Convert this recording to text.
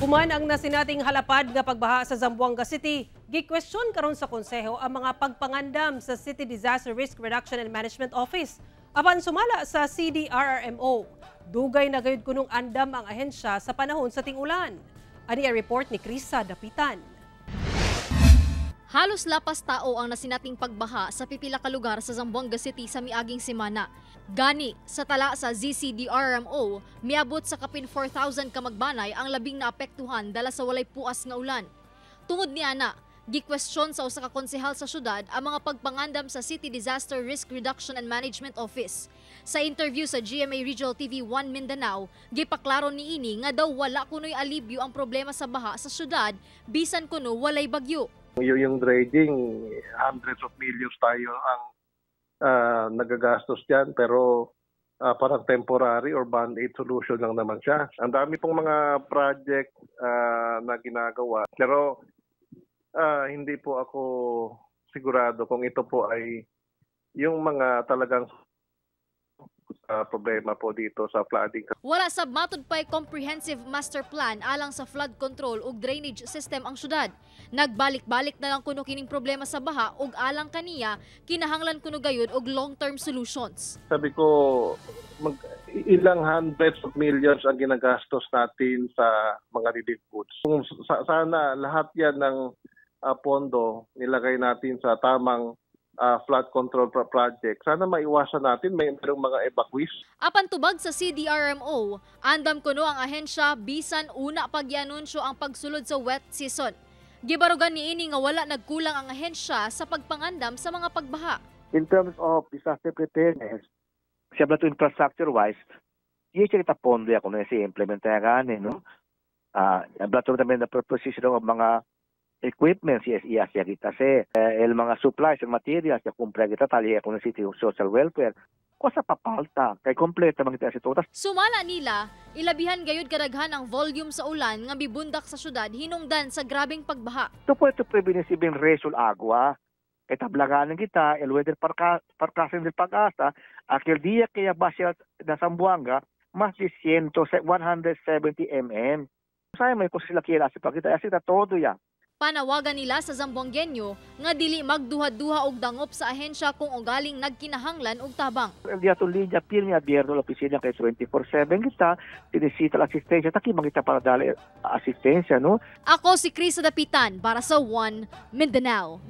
Human ang nasinating halapad nga pagbaha sa Zamboanga City. Gi-question karon sa konseho ang mga pagpangandam sa City Disaster Risk Reduction and Management Office. Apan sumala sa CDRRMO, dugay na gayud kunong andam ang ahensya sa panahon sa ting-ulan. Ani ang report ni Krisa Dapitan. Halos lapas tao ang nasinating pagbaha sa pipila ka lugar sa Zamboanga City sa miaging semana. Gani, sa tala sa ZCDRMO, miabot sa kapin 4,000 ka magbanay ang labing naapektuhan dala sa walay puas nga ulan. Tungod ni ana, gi-question sa usa ka konsehal sa syudad ang mga pagpangandam sa City Disaster Risk Reduction and Management Office. Sa interview sa GMA Regional TV 1 Mindanao, gipaklaro niini nga daw wala kunoy alibyo ang problema sa baha sa syudad bisan kuno walay bagyo. Yung dredging, hundreds of millions tayo ang nagagastos dyan, pero parang temporary or band-aid solution lang naman siya. Ang dami pong mga project na ginagawa, pero hindi po ako sigurado kung ito po ay yung mga talagang problema po dito sa flooding. Wala sab matud pay comprehensive master plan alang sa flood control ug drainage system ang syudad. Nagbalik-balik na lang kuno kining problema sa baha ug alang kaniya kinahanglan kuno gayud og long-term solutions. Sabi ko, ilang hundreds of millions ang ginagastos natin sa mga relief goods. Kung sana lahat yan ng pondo nilagay natin sa tamang flood control project, sana maiwasan natin mayroong mga evacuees. Apan tubag sa CDRMO, andam kuno ang ahensya bisan una pag-ianunsyo ang pagsulod sa wet season. Gibarugan niini nga wala nagkulang ang ahensya sa pagpangandam sa mga pagbaha. In terms of disaster preparedness, siya to infrastructure-wise, iya siya kita pondo ya kung si implementahan, no? Blato namin na proposition ng mga equipment siya kita se el mga supplies and materials siya kumpra kita tali ako ng City Social Welfare ko sa papalta kay kompleto man kita totas. Sumala nila ilabihan gayud kadaghan ang volume sa ulan nga bibundak sa syudad hinungdan sa grabeng pagbaha. Ito po ito prevenisible resol agua kay tablaganan kita el weather forecasting del Pag-asa akil dia kaya basya na Zamboanga mas de 170 mm. Saya may ko sila kila sa pagkita asita todo ya. Panawagan nila sa Zamboangueño nga dili magduha-duha og dangop sa ahensya kung ugaling nagkinahanglan og tabang. El día to linya pirmi abierto la oficina kay 24/7 kita sinisita la asistencia taki mangita para dali asistencia no. Ako si Krisa Dapitan para sa One Mindanao.